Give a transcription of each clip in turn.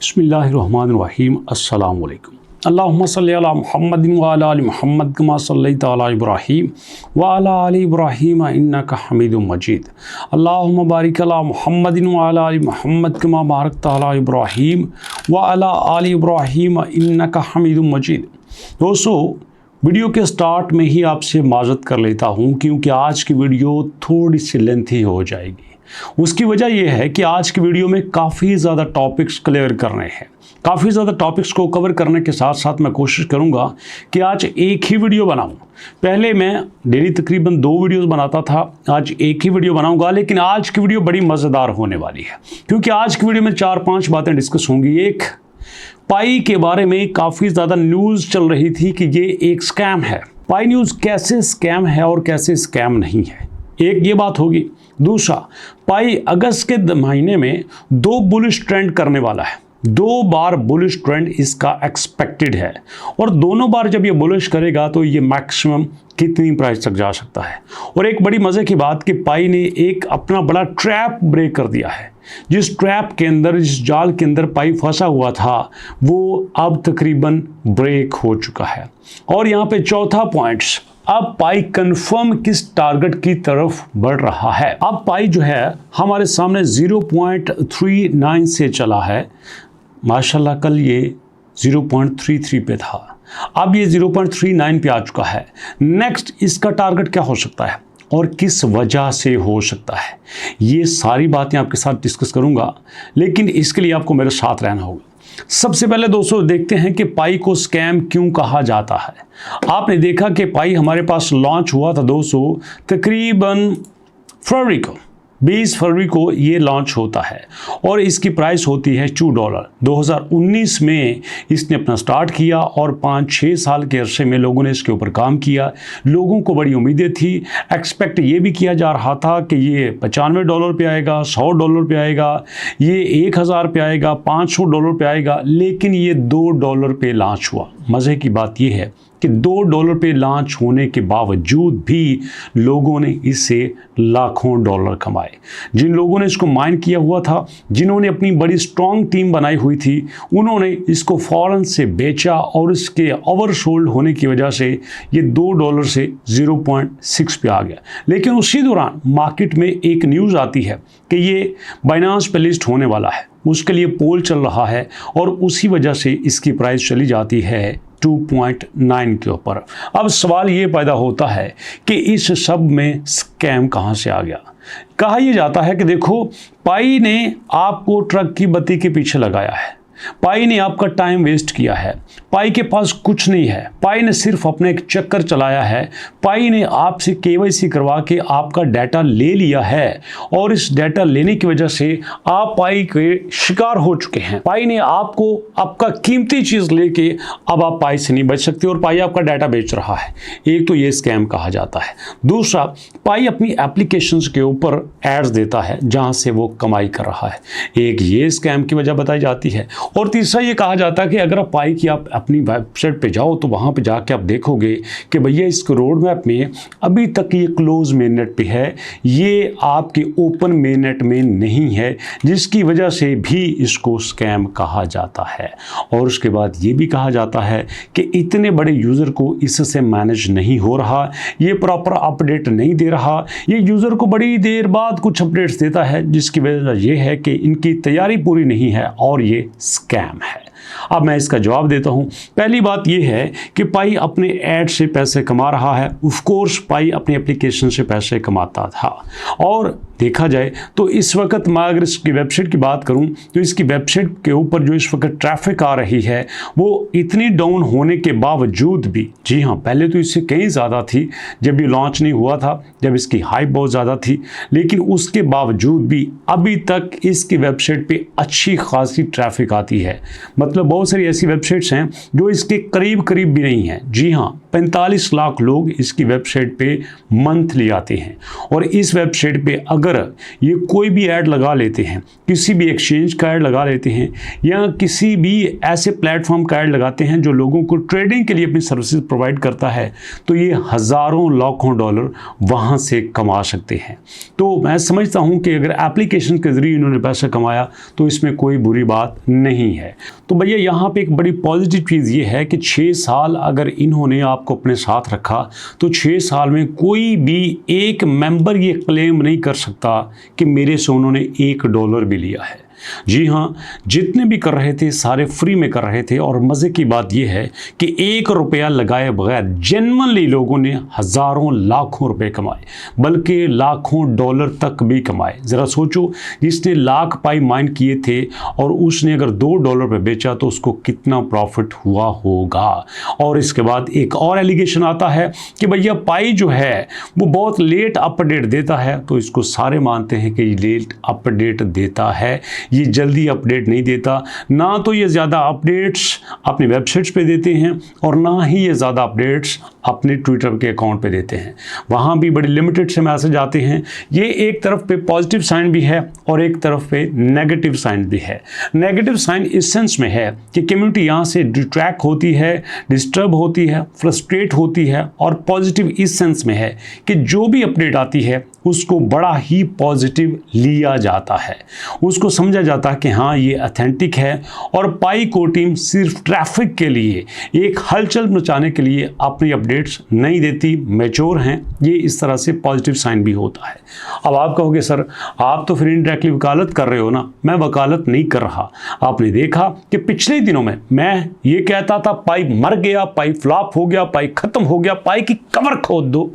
बिस्मिल्लाहिर्रहमानिर्रहीम अस्सलाम वालेकुम। अल्लाहुम्मा सल्लि अला मुहम्मदिन व अला आलि मुहम्मद कमा सल्लैता अला इब्राहीम व अला आलि इब्राहीम इन्नका हमीदुम मजीद। अल्लाहुम्मा बारिक अला मुहम्मदिन व अला आलि मुहम्मद कमा बारकता अला इब्राहीम व अला आलि इब्राहीम इन्नका हमीदुम मजीद। दोस्तों, वीडियो के स्टार्ट में ही आपसे माज़रत कर लेता हूँ क्योंकि आज की वीडियो थोड़ी सी लेंथी हो जाएगी। उसकी वजह यह है कि आज की वीडियो में काफ़ी ज़्यादा टॉपिक्स क्लियर करने हैं। काफ़ी ज़्यादा टॉपिक्स को कवर करने के साथ साथ मैं कोशिश करूंगा कि आज एक ही वीडियो बनाऊं। पहले मैं डेली तकरीबन 2 वीडियोस बनाता था, आज एक ही वीडियो बनाऊंगा। लेकिन आज की वीडियो बड़ी मज़ेदार होने वाली है क्योंकि आज की वीडियो में 4-5 बातें डिस्कस होंगी। एक, पाई के बारे में काफ़ी ज़्यादा न्यूज़ चल रही थी कि ये एक स्कैम है। पाई न्यूज़ कैसे स्कैम है और कैसे स्कैम नहीं है, एक ये बात होगी। दूसरा, पाई अगस्त के महीने में 2 बुलिश ट्रेंड करने वाला है। 2 बार बुलिश ट्रेंड इसका एक्सपेक्टेड है और दोनों बार जब ये बुलिश करेगा तो ये मैक्सिमम कितनी प्राइस तक जा सकता है। और एक बड़ी मज़े की बात कि पाई ने एक अपना बड़ा ट्रैप ब्रेक कर दिया है। जिस ट्रैप के अंदर, जिस जाल के अंदर पाई फंसा हुआ था वो अब तकरीबन ब्रेक हो चुका है। और यहाँ पे चौथा पॉइंट्स, अब पाई कंफर्म किस टारगेट की तरफ बढ़ रहा है। अब पाई जो है हमारे सामने 0.39 से चला है। माशाल्लाह कल ये 0.33 पे था, अब ये 0.39 पे आ चुका है। नेक्स्ट इसका टारगेट क्या हो सकता है और किस वजह से हो सकता है, ये सारी बातें आपके साथ डिस्कस करूंगा। लेकिन इसके लिए आपको मेरे साथ रहना होगा। सबसे पहले दोस्तों देखते हैं कि पाई को स्कैम क्यों कहा जाता है। आपने देखा कि पाई हमारे पास लॉन्च हुआ था दोस्तों तकरीबन फरवरी को, 20 फरवरी को ये लॉन्च होता है और इसकी प्राइस होती है $2। 2019 में इसने अपना स्टार्ट किया और 5-6 साल के अरसे में लोगों ने इसके ऊपर काम किया। लोगों को बड़ी उम्मीदें थी, एक्सपेक्ट ये भी किया जा रहा था कि ये $95 पे आएगा, $100 पे आएगा, ये $1000 पे आएगा, $500 पे आएगा। लेकिन ये $2 पे लॉन्च हुआ। मज़े की बात यह है कि $2 पे लॉन्च होने के बावजूद भी लोगों ने इससे लाखों डॉलर कमाए। जिन लोगों ने इसको माइन किया हुआ था, जिन्होंने अपनी बड़ी स्ट्रॉन्ग टीम बनाई हुई थी, उन्होंने इसको फ़ौरन से बेचा और इसके ओवरसोल्ड होने की वजह से ये $2 से 0.6 पे आ गया। लेकिन उसी दौरान मार्केट में एक न्यूज़ आती है कि ये बाइनांस पे लिस्ट होने वाला है, उसके लिए पोल चल रहा है और उसी वजह से इसकी प्राइस चली जाती है 2.9 के ऊपर। अब सवाल ये पैदा होता है कि इस सब में स्कैम कहाँ से आ गया। कहा यह जाता है कि देखो, पाई ने आपको ट्रक की बत्ती के पीछे लगाया है, पाई ने आपका टाइम वेस्ट किया है, पाई के पास कुछ नहीं है, पाई ने सिर्फ अपने एक चक्कर चलाया है, पाई ने आपसे केवाईसी करवा के आपका डाटा ले लिया है और इस डाटा लेने की वजह से आप पाई के शिकार हो चुके हैं। पाई ने आपको आपका कीमती चीज़ लेके अब आप पाई से नहीं बच सकते और पाई आपका डाटा बेच रहा है। एक तो ये स्कैम कहा जाता है। दूसरा, पाई अपनी एप्लीकेशंस के ऊपर एड्स देता है जहाँ से वो कमाई कर रहा है। एक ये स्कैम की वजह बताई जाती है। और तीसरा ये कहा जाता है कि अगर आप पाई की आप अपनी वेबसाइट पे जाओ तो वहाँ पे जाके आप देखोगे कि भैया इस रोड मैप में अभी तक ये क्लोज मेननेट पे है, ये आपके ओपन मेननेट में नहीं है, जिसकी वजह से भी इसको स्कैम कहा जाता है। और उसके बाद ये भी कहा जाता है कि इतने बड़े यूज़र को इससे मैनेज नहीं हो रहा, ये प्रॉपर अपडेट नहीं दे रहा, ये यूज़र को बड़ी देर बाद कुछ अपडेट्स देता है, जिसकी वजह ये है कि इनकी तैयारी पूरी नहीं है और ये स्कैम है। अब मैं इसका जवाब देता हूं। पहली बात यह है कि पाई अपने ऐड से पैसे कमा रहा है। ऑफ कोर्स पाई अपनी एप्लीकेशन से पैसे कमाता था और देखा जाए तो इस वक्त मैं अगर इसकी वेबसाइट की बात करूं तो इसकी वेबसाइट के ऊपर जो इस वक्त ट्रैफिक आ रही है वो इतनी डाउन होने के बावजूद भी, जी हाँ, पहले तो इससे कहीं ज़्यादा थी जब ये लॉन्च नहीं हुआ था, जब इसकी हाइप बहुत ज़्यादा थी, लेकिन उसके बावजूद भी अभी तक इसकी वेबसाइट पे अच्छी खासी ट्रैफिक आती है। मतलब बहुत सारी ऐसी वेबसाइट्स हैं जो इसके करीब करीब भी नहीं हैं। जी हाँ, 45 लाख लोग इसकी वेबसाइट पे मंथली आते हैं। और इस वेबसाइट पे अगर ये कोई भी ऐड लगा लेते हैं, किसी भी एक्सचेंज का ऐड लगा लेते हैं या किसी भी ऐसे प्लेटफॉर्म का ऐड लगाते हैं जो लोगों को ट्रेडिंग के लिए अपनी सर्विसेज प्रोवाइड करता है, तो ये हज़ारों लाखों डॉलर वहाँ से कमा सकते हैं। तो मैं समझता हूँ कि अगर एप्लीकेशन के ज़रिए इन्होंने पैसा कमाया तो इसमें कोई बुरी बात नहीं है। तो भैया यहाँ पे एक बड़ी पॉजिटिव चीज़ ये है कि 6 साल अगर इन्होंने आपको अपने साथ रखा तो 6 साल में कोई भी एक मेंबर ये क्लेम नहीं कर सकता कि मेरे से उन्होंने $1 भी लिया है। जी हाँ, जितने भी कर रहे थे सारे फ्री में कर रहे थे। और मज़े की बात यह है कि $1 लगाए बगैर जेन्युइनली लोगों ने हज़ारों लाखों रुपए कमाए, बल्कि लाखों डॉलर तक भी कमाए। ज़रा सोचो, जिसने लाख पाई माइन किए थे और उसने अगर $2 पे बेचा तो उसको कितना प्रॉफिट हुआ होगा। और इसके बाद एक और एलिगेशन आता है कि भैया पाई जो है वो बहुत लेट अपडेट देता है, तो इसको सारे मानते हैं कि ये लेट अपडेट देता है, ये जल्दी अपडेट नहीं देता। ना तो ये ज़्यादा अपडेट्स अपनी वेबसाइट्स पे देते हैं और ना ही ये ज़्यादा अपडेट्स अपने ट्विटर के अकाउंट पे देते हैं। वहाँ भी बड़ी लिमिटेड से मैसेज आते हैं। ये एक तरफ पे पॉजिटिव साइन भी है और एक तरफ पे नेगेटिव साइन भी है। नेगेटिव साइन इस सेंस में है कि कम्युनिटी यहाँ से डिट्रैक्ट होती है, डिस्टर्ब होती है, फ्रस्ट्रेट होती है। और पॉजिटिव इस सेंस में है कि जो भी अपडेट आती है उसको बड़ा ही पॉजिटिव लिया जाता है, उसको समझा जाता है कि हाँ ये ऑथेंटिक है। और पाई को टीम सिर्फ ट्रैफिक के लिए, एक हलचल मचाने के लिए अपनी अपडेट्स नहीं देती, मैच्योर हैं। ये इस तरह से पॉजिटिव साइन भी होता है। अब आप कहोगे सर आप तो फिर इनडायरेक्टली वकालत कर रहे हो ना। मैं वकालत नहीं कर रहा। आपने देखा कि पिछले दिनों में मैं ये कहता था पाई मर गया, पाई फ्लॉप हो गया, पाई खत्म हो गया, पाई की कवर खोद दो।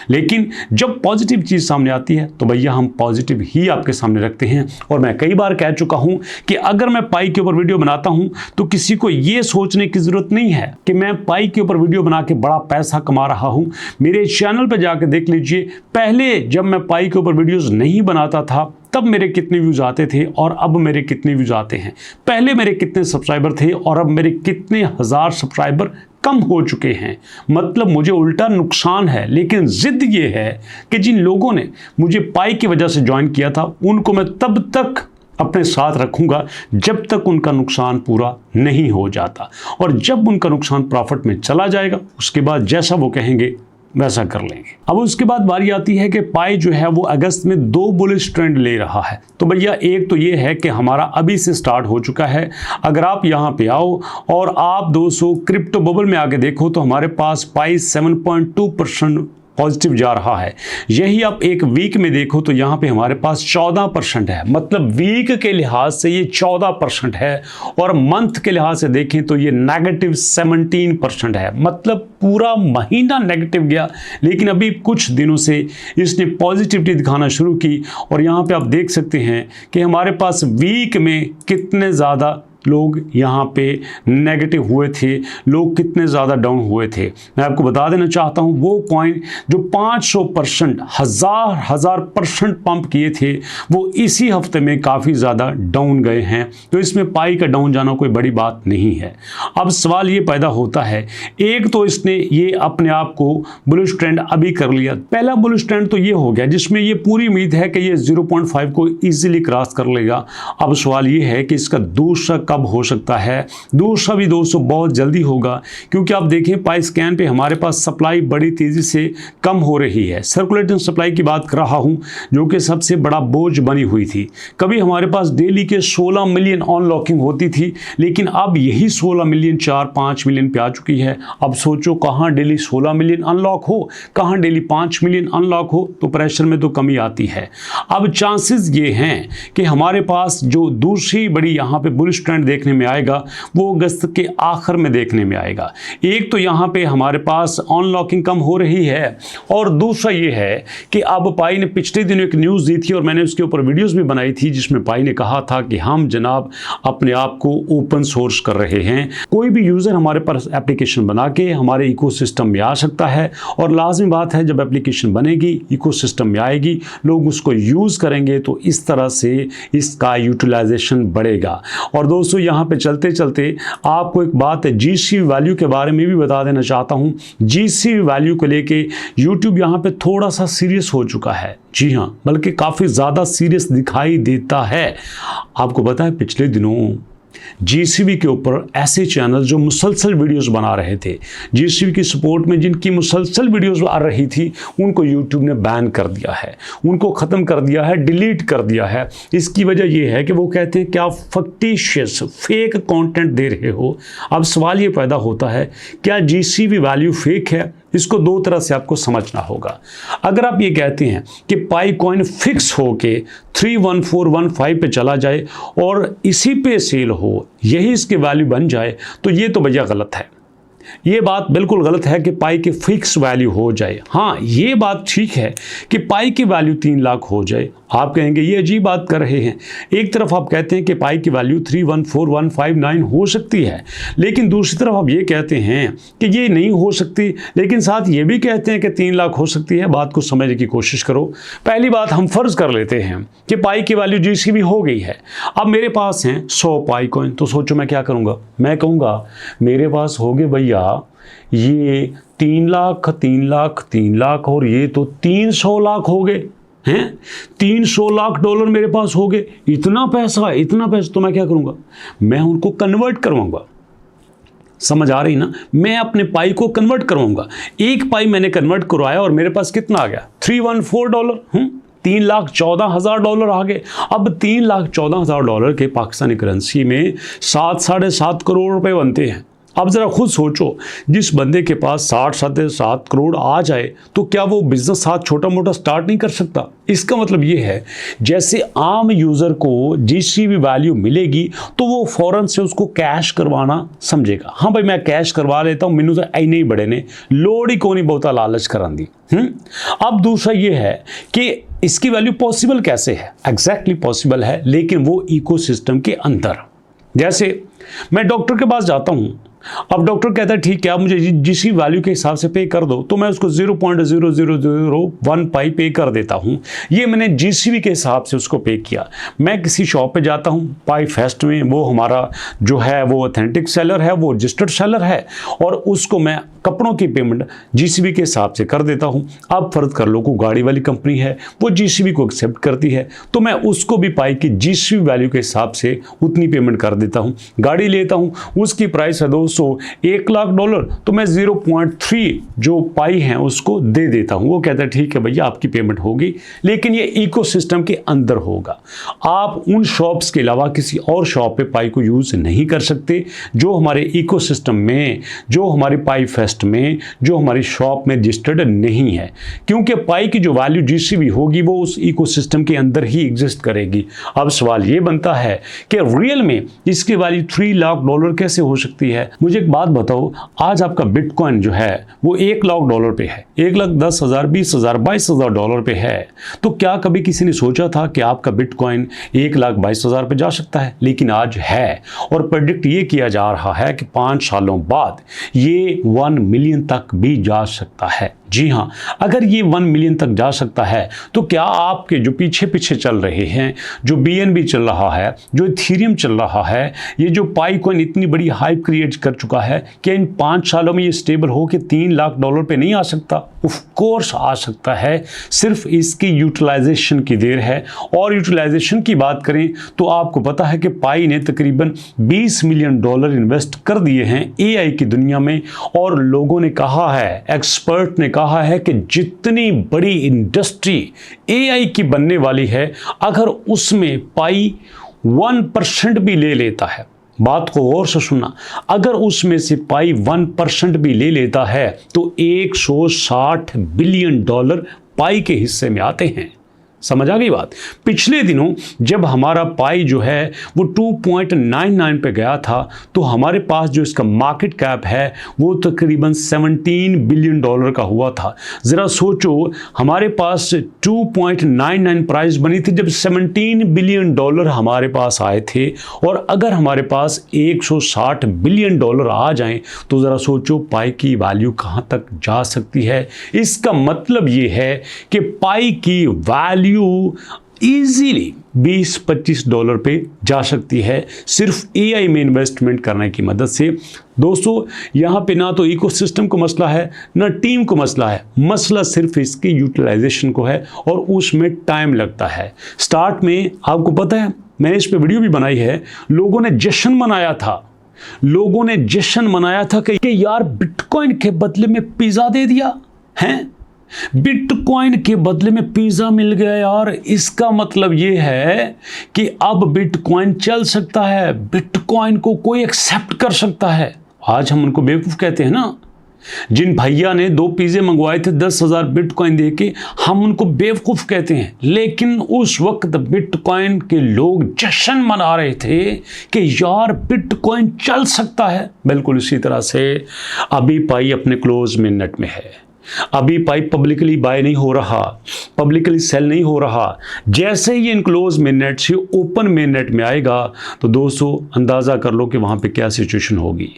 लेकिन जब पॉजिटिव चीज़ सामने आती है तो भैया हम पॉजिटिव ही आपके सामने रखते हैं। और मैं कई बार कह चुका हूं कि अगर मैं पाई के ऊपर वीडियो बनाता हूं तो किसी को यह सोचने की जरूरत नहीं है कि मैं पाई के ऊपर वीडियो बना के बड़ा पैसा कमा रहा हूं। मेरे चैनल पर जाकर देख लीजिए, पहले जब मैं पाई के ऊपर वीडियोस नहीं बनाता था तब मेरे कितने व्यूज़ आते थे और अब मेरे कितने व्यूज़ आते हैं। पहले मेरे कितने सब्सक्राइबर थे और अब मेरे कितने हज़ार सब्सक्राइबर कम हो चुके हैं। मतलब मुझे उल्टा नुकसान है। लेकिन ज़िद ये है कि जिन लोगों ने मुझे पाई की वजह से ज्वाइन किया था उनको मैं तब तक अपने साथ रखूंगा जब तक उनका नुकसान पूरा नहीं हो जाता। और जब उनका नुकसान प्रॉफिट में चला जाएगा उसके बाद जैसा वो कहेंगे वैसा कर लेंगे। अब उसके बाद बारी आती है कि पाई जो है वो अगस्त में 2 बुलिश ट्रेंड ले रहा है। तो भैया एक तो ये है कि हमारा अभी से स्टार्ट हो चुका है। अगर आप यहाँ पे आओ और आप 200 क्रिप्टो बबल में आके देखो तो हमारे पास पाई 7.2% पॉजिटिव जा रहा है। यही आप एक वीक में देखो तो यहाँ पे हमारे पास 14% है। मतलब वीक के लिहाज से ये 14% है और मंथ के लिहाज से देखें तो ये नेगेटिव 17% है। मतलब पूरा महीना नेगेटिव गया, लेकिन अभी कुछ दिनों से इसने पॉजिटिविटी दिखाना शुरू की। और यहाँ पे आप देख सकते हैं कि हमारे पास वीक में कितने ज़्यादा लोग यहाँ पे नेगेटिव हुए थे, लोग कितने ज़्यादा डाउन हुए थे। मैं आपको बता देना चाहता हूँ वो कॉइन जो 500% हज़ार% पंप किए थे वो इसी हफ्ते में काफ़ी ज़्यादा डाउन गए हैं। तो इसमें पाई का डाउन जाना कोई बड़ी बात नहीं है। अब सवाल ये पैदा होता है, एक तो इसने ये अपने आप को बुलिश ट्रेंड अभी कर लिया। पहला बुलिश ट्रेंड तो ये हो गया जिसमें ये पूरी उम्मीद है कि ये 0.5 को ईजिली क्रॉस कर लेगा। अब सवाल ये है कि इसका दूसरा कब हो सकता है। दूसरा भी दोस्तों बहुत जल्दी होगा, क्योंकि आप देखें पाई स्कैन पे हमारे पास सप्लाई बड़ी तेज़ी से कम हो रही है। सर्कुलेटिंग सप्लाई की बात कर रहा हूँ जो कि सबसे बड़ा बोझ बनी हुई थी। कभी हमारे पास डेली के 16 मिलियन अनलॉकिंग होती थी, लेकिन अब यही 16 मिलियन 4-5 मिलियन पे आ चुकी है। अब सोचो कहाँ डेली 16 मिलियन अनलॉक हो, कहाँ डेली 5 मिलियन अनलॉक हो, तो प्रेशर में तो कमी आती है। अब चांसेस ये हैं कि हमारे पास जो दूसरी बड़ी यहाँ पे बुलिश ट्रेंड देखने में आएगा वो अगस्त के आखिर में देखने में आएगा। एक तो यहाँ पे हमारे पास अनलॉकिंग कम हो रही है और दूसरा ये है कि अब पाई ने पिछले दिनों एक न्यूज़ दी थी और मैंने उसके ऊपर वीडियोस भी बनाई थी जिसमें पाई ने कहा था कि हम जनाब अपने आप को ओपन सोर्स कर रहे हैं। कोई भी यूज़र हमारे पास एप्लीकेशन बना के हमारे इकोसिस्टम में आ सकता है और लाजमी बात है जब एप्लीकेशन बनेगी इकोसिस्टम में आएगी लोग उसको यूज़ करेंगे तो इस तरह से इसका यूटिलाइजेशन बढ़ेगा। और दोस्तों दोस्तों यहाँ पे चलते चलते आपको एक बात जीसीवी वैल्यू के बारे में भी बता देना चाहता हूँ। जीसीवी वैल्यू को लेके यूट्यूब यहाँ पे थोड़ा सा सीरियस हो चुका है। जी हाँ, बल्कि काफ़ी ज़्यादा सीरियस दिखाई देता है। आपको पता है पिछले दिनों जीसीवी के ऊपर ऐसे चैनल जो मुसलसल वीडियोस बना रहे थे, जीसीवी की सपोर्ट में जिनकी मुसलसल वीडियोस आ रही थी, उनको यूट्यूब ने बैन कर दिया है, उनको ख़त्म कर दिया है, डिलीट कर दिया है। इसकी वजह यह है कि वो कहते हैं कि आप फक्टिशियस फेक कंटेंट दे रहे हो। अब सवाल ये पैदा होता है, क्या जीसीवी वैल्यू फेक है? इसको दो तरह से आपको समझना होगा। अगर आप ये कहते हैं कि पाई कॉइन फिक्स होके 31415 पे चला जाए और इसी पे सेल हो, यही इसकी वैल्यू बन जाए, तो ये तो भैया गलत है। ये बात बिल्कुल गलत है कि पाई की फिक्स वैल्यू हो जाए। हाँ, ये बात ठीक है कि पाई की वैल्यू 3 लाख हो जाए। आप कहेंगे ये अजीब बात कर रहे हैं। एक तरफ आप कहते हैं कि पाई की वैल्यू 314159 हो सकती है, लेकिन दूसरी तरफ आप ये कहते हैं कि ये नहीं हो सकती, लेकिन साथ ये भी कहते हैं कि 3 लाख हो सकती है। बात को समझने की कोशिश करो। पहली बात, हम फर्ज कर लेते हैं कि पाई की वैल्यू जीसीवी हो गई है। अब मेरे पास हैं 100 पाई कॉइन, तो सोचो मैं क्या करूँगा। मैं कहूँगा मेरे पास हो गए भैया ये 3 लाख 3 लाख 3 लाख और ये तो 300 लाख हो गए हैं। 300 लाख डॉलर मेरे पास हो गए। इतना पैसा, तो मैं क्या करूँगा? मैं उनको कन्वर्ट करवाऊँगा। समझ आ रही ना? मैं अपने पाई को कन्वर्ट करवाऊँगा। एक पाई मैंने कन्वर्ट करवाया और मेरे पास कितना आ गया? $314। 3,14,000 डॉलर आ गए। अब 3,14,000 डॉलर के पाकिस्तानी करेंसी में 7-7.5 करोड़ रुपए बनते हैं। अब ज़रा खुद सोचो, जिस बंदे के पास 7-7 करोड़ आ जाए तो क्या वो बिजनेस साथ छोटा मोटा स्टार्ट नहीं कर सकता? इसका मतलब ये है, जैसे आम यूज़र को जीसीवी वैल्यू मिलेगी तो वो फ़ौरन से उसको कैश करवाना समझेगा। हाँ भाई, मैं कैश करवा लेता हूँ, मैनू तो आई नहीं बड़े ने लोड़ ही को नहीं बहुता लालच करान दी। अब दूसरा ये है कि इसकी वैल्यू पॉसिबल कैसे है? एग्जैक्टली पॉसिबल है, लेकिन वो इकोसिस्टम के अंदर। जैसे मैं डॉक्टर के पास जाता हूँ, अब डॉक्टर कहता है ठीक है आप मुझे जिस वैल्यू के हिसाब से पे कर दो, तो मैं उसको 0.0001 पाई पे कर देता हूँ। ये मैंने जीसीवी के हिसाब से उसको पे किया। मैं किसी शॉप पे जाता हूँ पाई फेस्ट में, वो हमारा जो है वो ऑथेंटिक सेलर है, वो रजिस्टर्ड सेलर है, और उसको मैं कपड़ों की पेमेंट जीसीवी के हिसाब से कर देता हूँ। अब फर्ज कर लो को गाड़ी वाली कंपनी है, वो जीसीवी को एक्सेप्ट करती है, तो मैं उसको भी पाई की जीसीवी वैल्यू के हिसाब से उतनी पेमेंट कर देता हूँ। गाड़ी लेता हूँ, उसकी प्राइस है $1 लाख, तो मैं 0.3 जो पाई है उसको दे देता हूँ। वो कहता है ठीक है भैया आपकी पेमेंट होगी, लेकिन ये इकोसिस्टम के अंदर होगा। आप उन शॉप्स के अलावा किसी और शॉप पे पाई को यूज़ नहीं कर सकते जो हमारे इकोसिस्टम में, जो हमारी पाई फेस्ट में, जो हमारी शॉप में रजिस्टर्ड नहीं है, क्योंकि पाई की जो वैल्यू जीसीवी होगी वो उस इकोसिस्टम के अंदर ही एग्जिस्ट करेगी। अब सवाल ये बनता है कि रियल में इसकी वैल्यू $3 लाख कैसे हो सकती है? मुझे एक बात बताओ, आज आपका बिटकॉइन जो है वो $1 लाख पे है, 1,10,000, 20,000, 22,000 डॉलर पे है। तो क्या कभी किसी ने सोचा था कि आपका बिटकॉइन 1,22,000 पे जा सकता है? लेकिन आज है, और प्रेडिक्ट ये किया जा रहा है कि 5 सालों बाद ये 1 मिलियन तक भी जा सकता है। जी हाँ, अगर ये 1 मिलियन तक जा सकता है तो क्या आपके जो पीछे पीछे चल रहे हैं, जो BNB चल रहा है, जो इथेरियम चल रहा है, ये जो पाई कॉइन इतनी बड़ी हाइप क्रिएट कर चुका है, क्या इन 5 सालों में ये स्टेबल हो के $3 लाख पे नहीं आ सकता? ऑफ कोर्स आ सकता है, सिर्फ इसकी यूटिलाइजेशन की देर है। और यूटिलाइजेशन की बात करें तो आपको पता है कि पाई ने तकरीबन $20 मिलियन इन्वेस्ट कर दिए हैं AI की दुनिया में, और लोगों ने कहा है, एक्सपर्ट ने कहा है कि जितनी बड़ी इंडस्ट्री AI की बनने वाली है, अगर उसमें पाई 1% भी ले लेता है, बात को गौर से सुनना, अगर उसमें से पाई 1% भी ले लेता है तो $160 बिलियन पाई के हिस्से में आते हैं। समझ आ गई बात? पिछले दिनों जब हमारा पाई जो है वो 2.99 पे गया था, तो हमारे पास जो इसका मार्केट कैप है वो तकरीबन $17 बिलियन का हुआ था। ज़रा सोचो, हमारे पास 2.99 प्राइस बनी थी जब $17 बिलियन हमारे पास आए थे, और अगर हमारे पास $160 बिलियन आ जाएं तो ज़रा सोचो पाई की वैल्यू कहाँ तक जा सकती है। इसका मतलब ये है कि पाई की वैल्यू ईजीली $20-25 पे जा सकती है सिर्फ एआई में इन्वेस्टमेंट करने की मदद से। दोस्तों यहाँ पे ना तो इकोसिस्टम को मसला है ना टीम को मसला है, मसला सिर्फ इसकी यूटिलाइजेशन को है और उसमें टाइम लगता है। स्टार्ट में आपको पता है मैंने इस पे वीडियो भी बनाई है, लोगों ने जश्न मनाया था कि यार बिटकॉइन के बदले में पिज़्ज़ा दे दिया है, बिटकॉइन के बदले में पिज़्ज़ा मिल गया यार, इसका मतलब ये है कि अब बिटकॉइन चल सकता है, बिटकॉइन को कोई एक्सेप्ट कर सकता है। आज हम उनको बेवकूफ़ कहते हैं ना, जिन भैया ने 2 पिज़्ज़े मंगवाए थे 10,000 बिटकॉइन दे के, हम उनको बेवकूफ़ कहते हैं। लेकिन उस वक्त बिटकॉइन के लोग जश्न मना रहे थे कि यार बिटकॉइन चल सकता है। बिल्कुल इसी तरह से अभी पाई अपने क्लोज मिनट में है, अभी पाई पब्लिकली बाय नहीं हो रहा, पब्लिकली सेल नहीं हो रहा। जैसे ही इन क्लोज मिनट से ओपन मिनट में आएगा तो दोस्तों अंदाज़ा कर लो कि वहाँ पे क्या सिचुएशन होगी।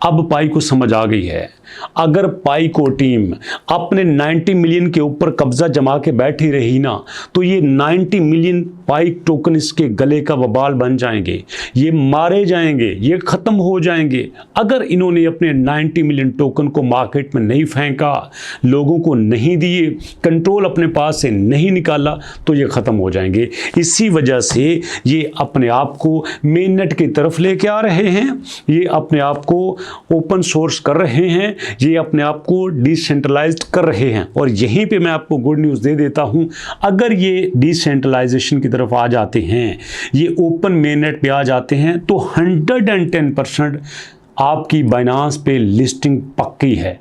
अब पाई को समझ आ गई है, अगर पाई को टीम अपने 90 मिलियन के ऊपर कब्जा जमा के बैठी रही ना तो ये 90 मिलियन पाई टोकन इसके गले का बबाल बन जाएंगे, ये मारे जाएंगे, ये ख़त्म हो जाएंगे। अगर इन्होंने अपने 90 मिलियन टोकन को मार्केट में नहीं फेंका, लोगों को नहीं दिए, कंट्रोल अपने पास से नहीं निकाला तो ये ख़त्म हो जाएंगे। इसी वजह से ये अपने आप को मेन नेट की तरफ लेके आ रहे हैं, ये अपने आप को ओपन सोर्स कर रहे हैं, ये अपने आप को डिसेंट्रलाइज्ड कर रहे हैं। और यहीं पे मैं आपको गुड न्यूज़ दे देता हूं, अगर ये डिसेंट्रलाइजेशन की तरफ आ जाते हैं, ये ओपन मेननेट पे आ जाते हैं तो 110% आपकी बाइनांस पे लिस्टिंग पक्की है।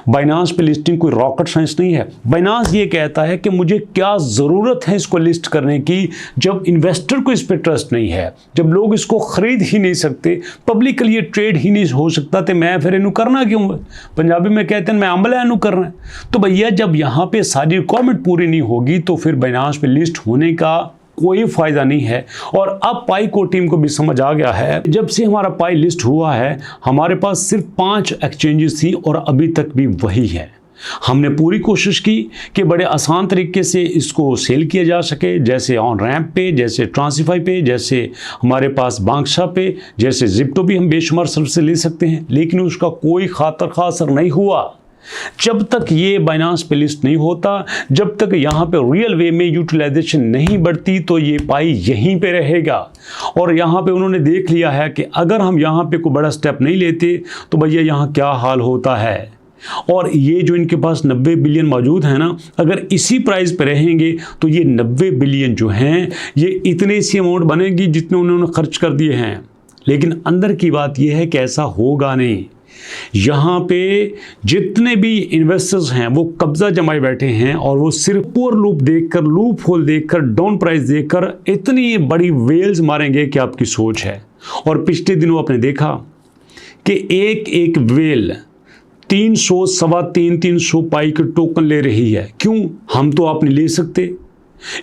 बाइनांस पे लिस्टिंग कोई रॉकेट साइंस नहीं है। बाइनांस ये कहता है कि मुझे क्या ज़रूरत है इसको लिस्ट करने की, जब इन्वेस्टर को इस पे ट्रस्ट नहीं है, जब लोग इसको ख़रीद ही नहीं सकते, पब्लिकली ये ट्रेड ही नहीं हो सकता, तो मैं फिर इनू करना क्यों? पंजाबी में कहते हैं मैं अमला इनू करना है। तो भैया जब यहाँ पे सारी रिक्वायरमेंट पूरी नहीं होगी तो फिर बाइनांस पे लिस्ट होने का कोई फ़ायदा नहीं है। और अब पाई को टीम को भी समझ आ गया है, जब से हमारा पाई लिस्ट हुआ है हमारे पास सिर्फ 5 एक्सचेंजेस थी और अभी तक भी वही है। हमने पूरी कोशिश की कि बड़े आसान तरीके से इसको सेल किया जा सके, जैसे ऑन रैम्प पे, जैसे ट्रांसिफाई पे, जैसे हमारे पास बांग्शा पे, जैसे जिप्टो भी हम बेशुमार सर्विस ले सकते हैं, लेकिन उसका कोई खातर खा असर नहीं हुआ। जब तक ये बाइनांस पे लिस्ट नहीं होता, जब तक यहाँ पे रियल वे में यूटिलाइजेशन नहीं बढ़ती तो ये पाई यहीं पे रहेगा। और यहाँ पे उन्होंने देख लिया है कि अगर हम यहाँ पे कोई बड़ा स्टेप नहीं लेते तो भैया यहाँ क्या हाल होता है। और ये जो इनके पास 90 बिलियन मौजूद है ना, अगर इसी प्राइस पे रहेंगे तो ये 90 बिलियन जो हैं ये इतने सी अमाउंट बनेगी जितने उन्होंने खर्च कर दिए हैं। लेकिन अंदर की बात यह है कि ऐसा होगा नहीं। यहाँ पे जितने भी इन्वेस्टर्स हैं वो कब्जा जमाए बैठे हैं और वो सिर्फ पोर लूप देखकर, लूप होल देखकर, डाउन प्राइस देखकर इतनी बड़ी वेल्स मारेंगे कि आपकी सोच है। और पिछले दिनों आपने देखा कि एक एक वेल 300, सवा 300 पाई के टोकन ले रही है। क्यों? हम तो आप नहीं ले सकते।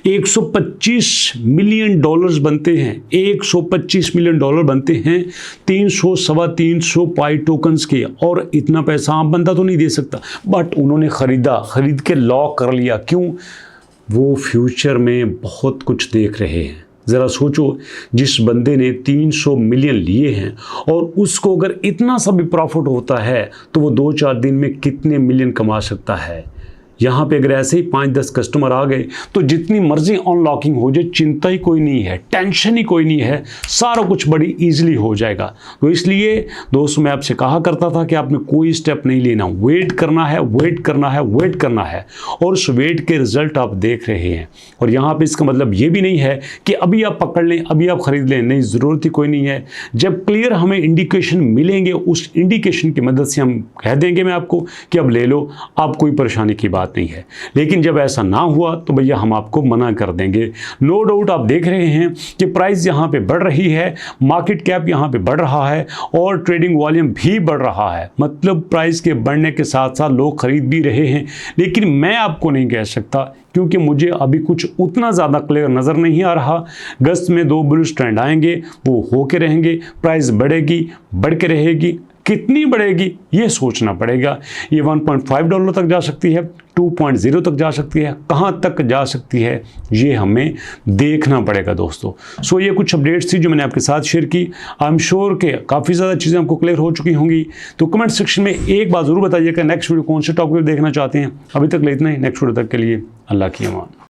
125 मिलियन डॉलर्स बनते हैं, 125 मिलियन डॉलर बनते हैं 300, सवा 300 पाई टोकन्स के, और इतना पैसा आम बंदा तो नहीं दे सकता। बट उन्होंने खरीद के लॉक कर लिया। क्यों? वो फ्यूचर में बहुत कुछ देख रहे हैं। ज़रा सोचो, जिस बंदे ने 300 मिलियन लिए हैं और उसको अगर इतना सा भी प्रॉफिट होता है तो वो 2-4 दिन में कितने मिलियन कमा सकता है। यहाँ पे अगर ऐसे ही 5-10 कस्टमर आ गए तो जितनी मर्जी अनलॉकिंग हो जाए, चिंता ही कोई नहीं है, टेंशन ही कोई नहीं है, सारा कुछ बड़ी इजीली हो जाएगा। तो इसलिए दोस्तों मैं आपसे कहा करता था कि आपने कोई स्टेप नहीं लेना, वेट करना है, वेट करना है, वेट करना है, और उस वेट के रिजल्ट आप देख रहे हैं। और यहाँ पे इसका मतलब ये भी नहीं है कि अभी आप पकड़ लें, अभी आप खरीद लें, नहीं, ज़रूरत ही कोई नहीं है। जब क्लियर हमें इंडिकेशन मिलेंगे, उस इंडिकेशन की मदद से हम कह देंगे मैं आपको कि अब ले लो, आप कोई परेशानी की बात नहीं है। लेकिन जब ऐसा ना हुआ तो भैया हम आपको मना कर देंगे। नो डाउट आप देख रहे हैं कि प्राइस यहाँ पे बढ़ रही है, मार्केट कैप यहाँ पे बढ़ रहा है और ट्रेडिंग वॉल्यूम भी बढ़ रहा है। मतलब प्राइस के बढ़ने के साथ साथ लोग खरीद भी रहे हैं। लेकिन मैं आपको नहीं कह सकता क्योंकि मुझे अभी कुछ उतना ज़्यादा क्लियर नज़र नहीं आ रहा। अगस्त में 2 बुलिश ट्रेंड आएंगे, वो होके रहेंगे, प्राइस बढ़ेगी, बढ़ के रहेगी, कितनी बढ़ेगी ये सोचना पड़ेगा। ये $1.5 तक जा सकती है, 2.0 तक जा सकती है, कहाँ तक जा सकती है ये हमें देखना पड़ेगा दोस्तों। सो ये कुछ अपडेट्स थी जो मैंने आपके साथ शेयर की। आई एम श्योर के काफ़ी ज़्यादा चीज़ें आपको क्लियर हो चुकी होंगी। तो कमेंट सेक्शन में एक बात ज़रूर बताइएगा नेक्स्ट वीडियो कौन से टॉपिक पर देखना चाहते हैं। अभी तक इतना ही, नेक्स्ट वीडियो तक के लिए अल्लाह की अमान।